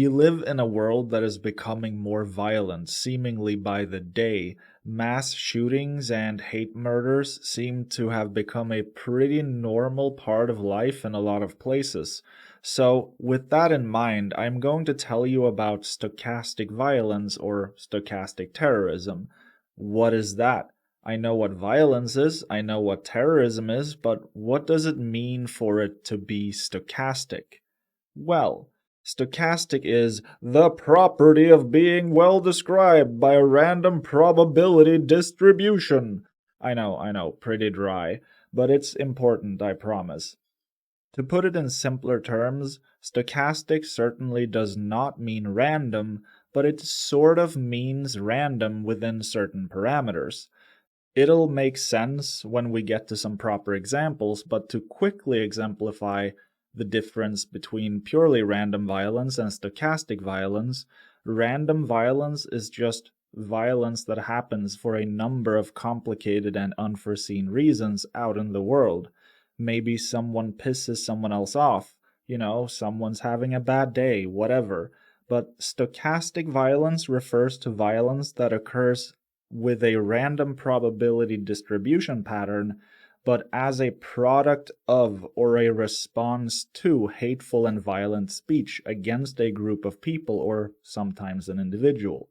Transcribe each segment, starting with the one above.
We live in a world that is becoming more violent, seemingly by the day. Mass shootings and hate murders seem to have become a pretty normal part of life in a lot of places. So, with that in mind, I'm going to tell you about stochastic violence or stochastic terrorism. What is that? I know what violence is, I know what terrorism is, but what does it mean for it to be stochastic? Well, stochastic is the property of being well described by a random probability distribution. I know, pretty dry, but it's important, I promise. To put it in simpler terms, stochastic certainly does not mean random, but it sort of means random within certain parameters. It'll make sense when we get to some proper examples, but to quickly exemplify the difference between purely random violence and stochastic violence, random violence is just violence that happens for a number of complicated and unforeseen reasons out in the world. Maybe someone pisses someone else off, someone's having a bad day, whatever. But stochastic violence refers to violence that occurs with a random probability distribution pattern, but as a product of or a response to hateful and violent speech against a group of people or sometimes an individual.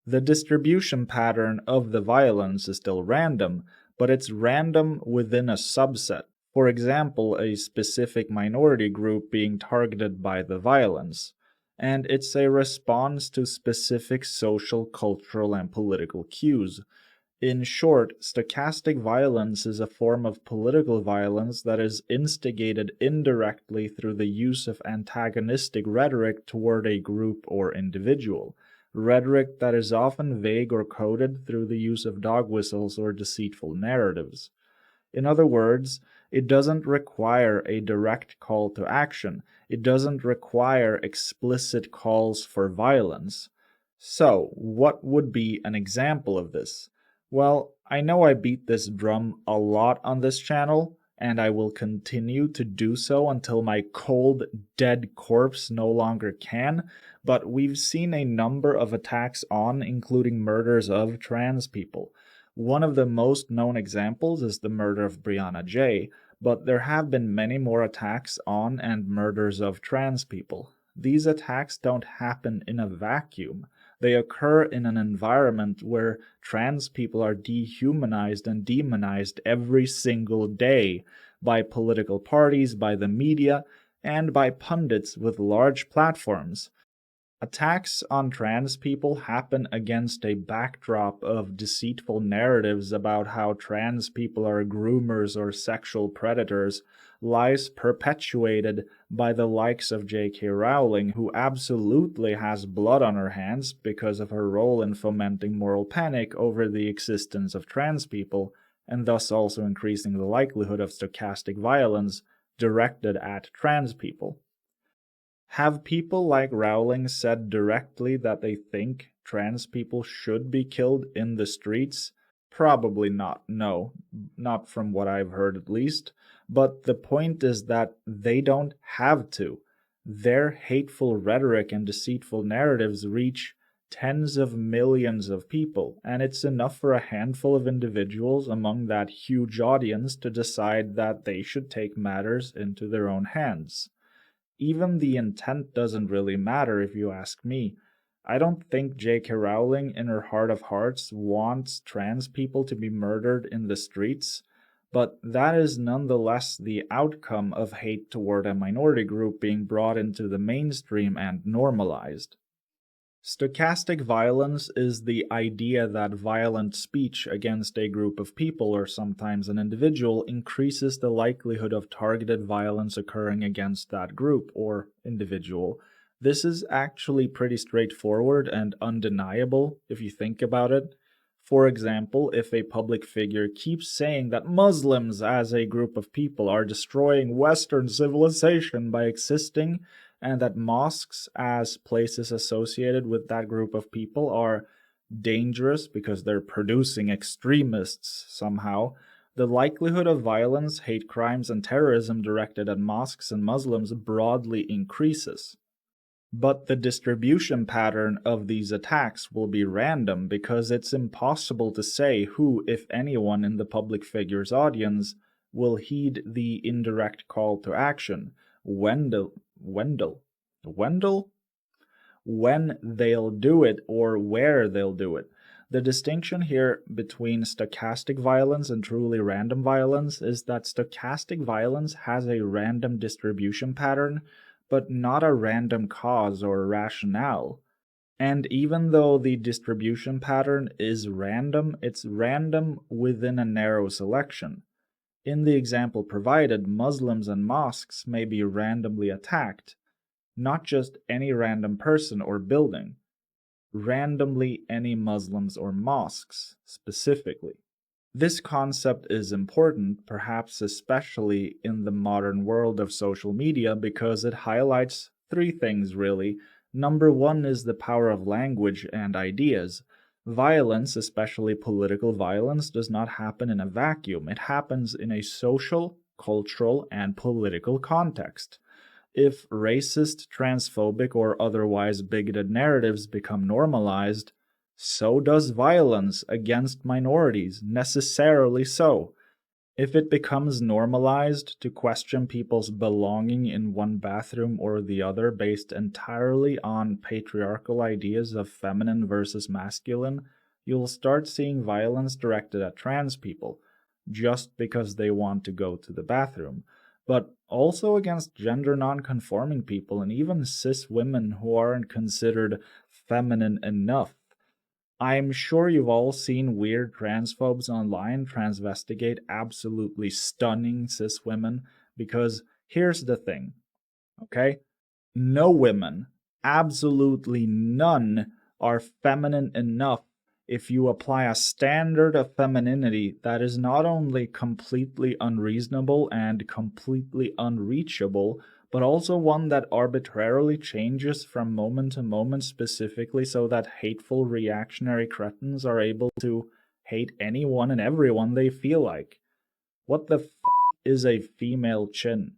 The distribution pattern of the violence is still random, but it's random within a subset. For example, a specific minority group being targeted by the violence. And it's a response to specific social, cultural, and political cues. In short, stochastic violence is a form of political violence that is instigated indirectly through the use of antagonistic rhetoric toward a group or individual. Rhetoric that is often vague or coded through the use of dog whistles or deceitful narratives. In other words, it doesn't require a direct call to action. It doesn't require explicit calls for violence. So, what would be an example of this? Well, I know I beat this drum a lot on this channel, and I will continue to do so until my cold, dead corpse no longer can, but we've seen a number of attacks on, including murders of, trans people. One of the most known examples is the murder of Brianna J., but there have been many more attacks on and murders of trans people. These attacks don't happen in a vacuum. They occur in an environment where trans people are dehumanized and demonized every single day by political parties, by the media, and by pundits with large platforms. Attacks on trans people happen against a backdrop of deceitful narratives about how trans people are groomers or sexual predators, lies perpetuated by the likes of J.K. Rowling, who absolutely has blood on her hands because of her role in fomenting moral panic over the existence of trans people, and thus also increasing the likelihood of stochastic violence directed at trans people. Have people like Rowling said directly that they think trans people should be killed in the streets? Probably not, no. Not from what I've heard at least. But the point is that they don't have to. Their hateful rhetoric and deceitful narratives reach tens of millions of people, and it's enough for a handful of individuals among that huge audience to decide that they should take matters into their own hands. Even the intent doesn't really matter if you ask me. I don't think J.K. Rowling in her heart of hearts wants trans people to be murdered in the streets, but that is nonetheless the outcome of hate toward a minority group being brought into the mainstream and normalized. Stochastic violence is the idea that violent speech against a group of people or sometimes an individual increases the likelihood of targeted violence occurring against that group or individual. This is actually pretty straightforward and undeniable if you think about it. For example, if a public figure keeps saying that Muslims as a group of people are destroying Western civilization by existing, and that mosques as places associated with that group of people are dangerous because they're producing extremists somehow, the likelihood of violence, hate crimes, and terrorism directed at mosques and Muslims broadly increases. But the distribution pattern of these attacks will be random because it's impossible to say who, if anyone, in the public figure's audience will heed the indirect call to action. Wendell, Wendell? When they'll do it or where they'll do it. The distinction here between stochastic violence and truly random violence is that stochastic violence has a random distribution pattern, but not a random cause or rationale. And even though the distribution pattern is random, it's random within a narrow selection. In the example provided, Muslims and mosques may be randomly attacked, not just any random person or building, randomly any Muslims or mosques specifically. This concept is important, perhaps especially in the modern world of social media, because it highlights three things really. Number one is the power of language and ideas. Violence, especially political violence, does not happen in a vacuum. It happens in a social, cultural, and political context. If racist, transphobic, or otherwise bigoted narratives become normalized, so does violence against minorities, necessarily so. If it becomes normalized to question people's belonging in one bathroom or the other based entirely on patriarchal ideas of feminine versus masculine, you'll start seeing violence directed at trans people just because they want to go to the bathroom, but also against gender non-conforming people and even cis women who aren't considered feminine enough. I'm sure you've all seen weird transphobes online transvestigate absolutely stunning cis women, because here's the thing, okay? No women, absolutely none, are feminine enough if you apply a standard of femininity that is not only completely unreasonable and completely unreachable, but also one that arbitrarily changes from moment to moment specifically so that hateful reactionary cretins are able to hate anyone and everyone they feel like. What the is a female chin?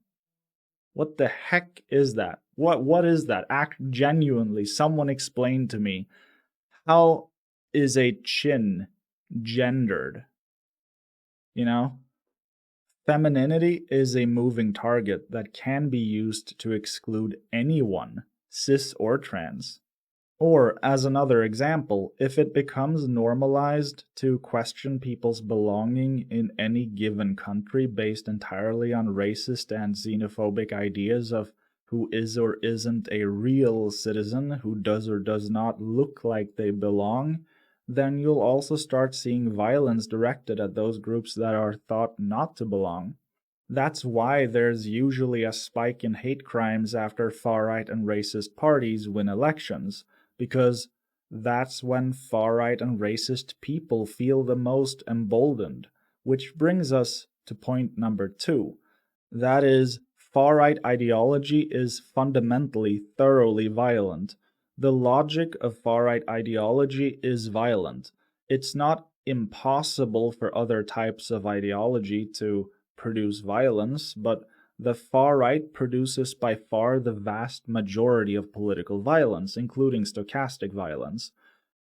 What the heck is that? What is that? Act genuinely. Someone explain to me. How is a chin gendered? You know? Femininity is a moving target that can be used to exclude anyone, cis or trans. Or, as another example, if it becomes normalized to question people's belonging in any given country based entirely on racist and xenophobic ideas of who is or isn't a real citizen, who does or does not look like they belong, then you'll also start seeing violence directed at those groups that are thought not to belong. That's why there's usually a spike in hate crimes after far-right and racist parties win elections, because that's when far-right and racist people feel the most emboldened. Which brings us to point number 2. That is, far-right ideology is fundamentally thoroughly violent. The logic of far-right ideology is violent. It's not impossible for other types of ideology to produce violence, but the far right produces by far the vast majority of political violence, including stochastic violence.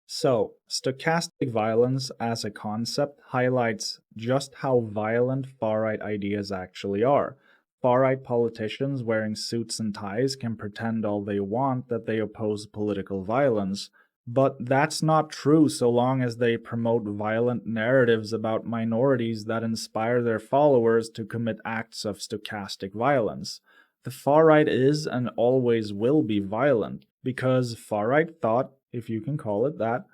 So, stochastic violence as a concept highlights just how violent far right ideas actually are. Far right politicians wearing suits and ties can pretend all they want that they oppose political violence, but that's not true so long as they promote violent narratives about minorities that inspire their followers to commit acts of stochastic violence. The far right is and always will be violent, because far right thought, if you can call it that,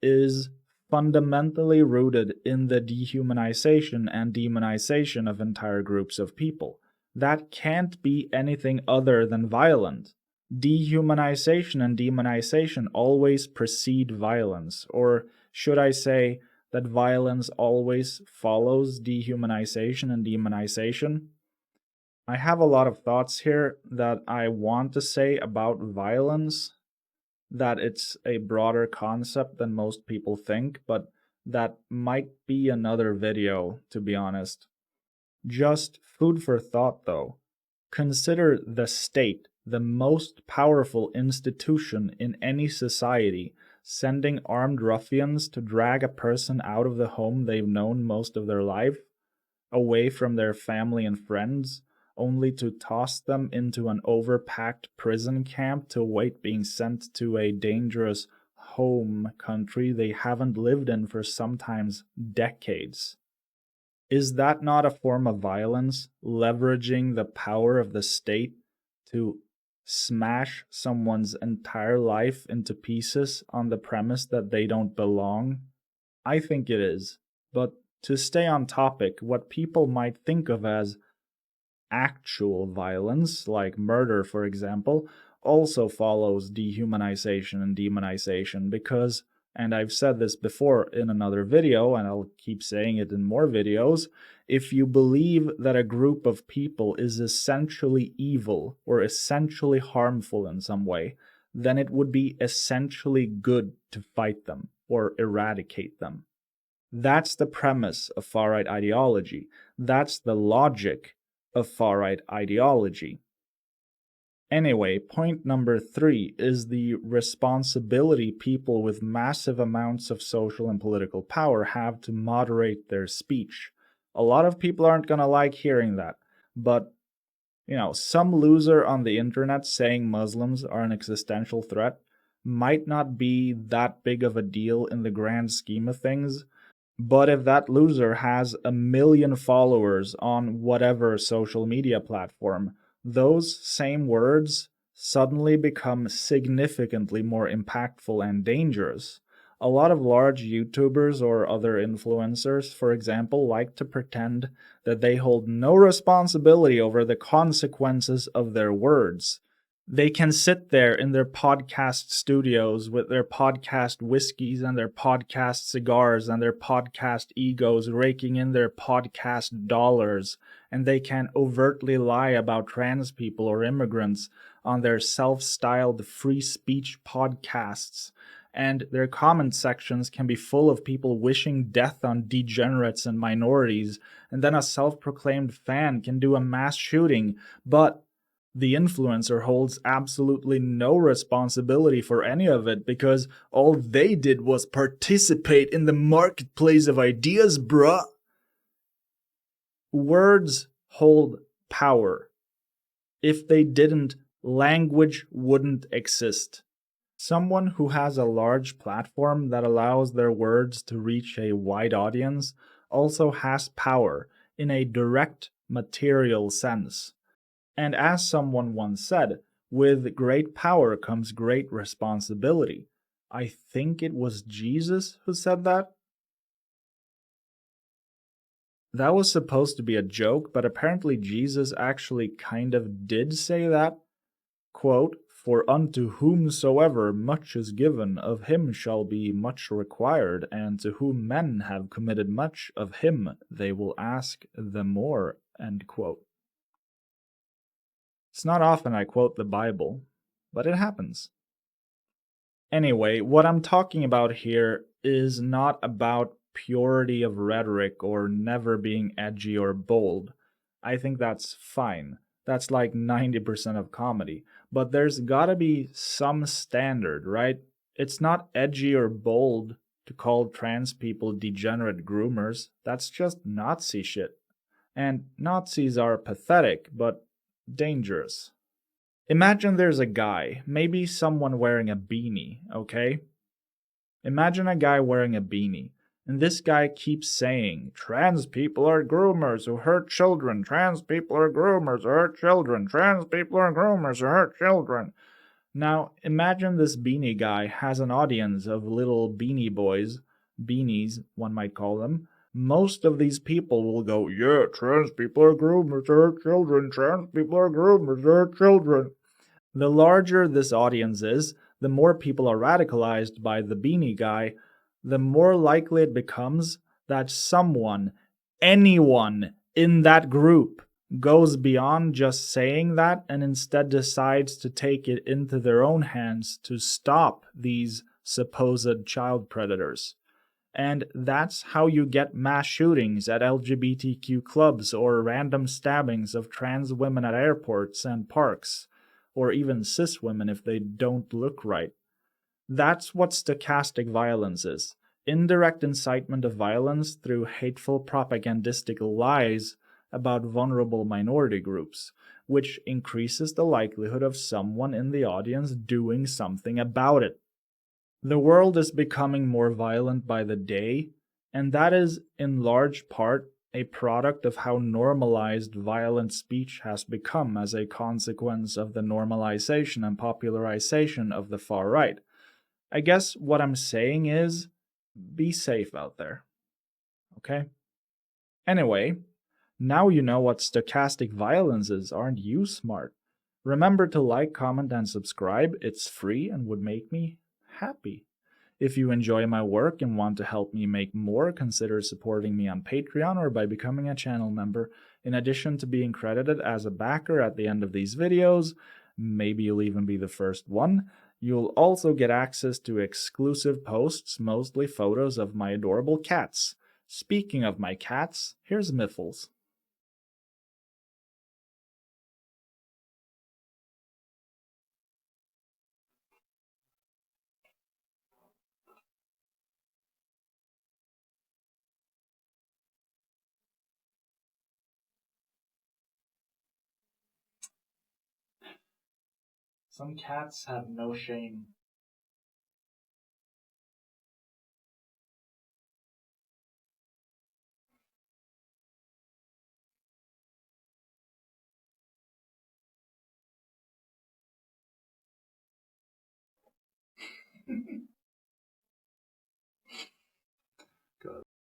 is fundamentally rooted in the dehumanization and demonization of entire groups of people. That can't be anything other than violent. Dehumanization and demonization always precede violence, or should I say that violence always follows dehumanization and demonization? I have a lot of thoughts here that I want to say about violence, that it's a broader concept than most people think, but that might be another video, to be honest. Just food for thought, though. Consider the state, the most powerful institution in any society, sending armed ruffians to drag a person out of the home they've known most of their life, away from their family and friends, only to toss them into an overpacked prison camp to await being sent to a dangerous home country they haven't lived in for sometimes decades. Is that not a form of violence, leveraging the power of the state to smash someone's entire life into pieces on the premise that they don't belong? I think it is. But to stay on topic, what people might think of as actual violence, like murder, for example, also follows dehumanization and demonization because, and I've said this before in another video, and I'll keep saying it in more videos, if you believe that a group of people is essentially evil or essentially harmful in some way, then it would be essentially good to fight them or eradicate them. That's the premise of far-right ideology. That's the logic of far-right ideology. Anyway, point number 3 is the responsibility people with massive amounts of social and political power have to moderate their speech. A lot of people aren't going to like hearing that, but some loser on the internet saying Muslims are an existential threat might not be that big of a deal in the grand scheme of things. But if that loser has 1 million followers on whatever social media platform, those same words suddenly become significantly more impactful and dangerous. A lot of large YouTubers or other influencers, for example, like to pretend that they hold no responsibility over the consequences of their words. They can sit there in their podcast studios with their podcast whiskeys and their podcast cigars and their podcast egos raking in their podcast dollars, and they can overtly lie about trans people or immigrants on their self-styled free speech podcasts. And their comment sections can be full of people wishing death on degenerates and minorities, and then a self-proclaimed fan can do a mass shooting, but the influencer holds absolutely no responsibility for any of it because all they did was participate in the marketplace of ideas, bruh. Words hold power. If they didn't, language wouldn't exist. Someone who has a large platform that allows their words to reach a wide audience also has power in a direct material sense. And as someone once said, with great power comes great responsibility. I think it was Jesus who said that. That was supposed to be a joke, but apparently Jesus actually kind of did say that. Quote, "For unto whomsoever much is given, of him shall be much required, and to whom men have committed much, of him they will ask the more." End quote. It's not often I quote the Bible, but it happens. Anyway, what I'm talking about here is not about purity of rhetoric or never being edgy or bold. I think that's fine. That's like 90% of comedy. But there's gotta be some standard, right? It's not edgy or bold to call trans people degenerate groomers. That's just Nazi shit. And Nazis are pathetic, but dangerous. Imagine there's a guy, maybe someone wearing a beanie, okay? Imagine a guy wearing a beanie, and this guy keeps saying, trans people are groomers who hurt children, trans people are groomers who hurt children, trans people are groomers who hurt children. Now, imagine this beanie guy has an audience of little beanie boys, beanies, one might call them. Most of these people will go, yeah, trans people are groomers, they're children, trans people are groomers, they're children. The larger this audience is, the more people are radicalized by the beanie guy, the more likely it becomes that someone, anyone in that group, goes beyond just saying that and instead decides to take it into their own hands to stop these supposed child predators. And that's how you get mass shootings at LGBTQ clubs or random stabbings of trans women at airports and parks. or even cis women if they don't look right. That's what stochastic violence is: indirect incitement of violence through hateful propagandistic lies about vulnerable minority groups, which increases the likelihood of someone in the audience doing something about it. The world is becoming more violent by the day, and that is in large part a product of how normalized violent speech has become as a consequence of the normalization and popularization of the far right. I guess what I'm saying is be safe out there, okay? Anyway, now you know what stochastic violence is, aren't you smart? Remember to like, comment, and subscribe. It's free and would make me happy. If you enjoy my work and want to help me make more, consider supporting me on Patreon or by becoming a channel member. In addition to being credited as a backer at the end of these videos, maybe you'll even be the first one, you'll also get access to exclusive posts, mostly photos of my adorable cats. Speaking of my cats, here's Miffles. Some cats have no shame. Good.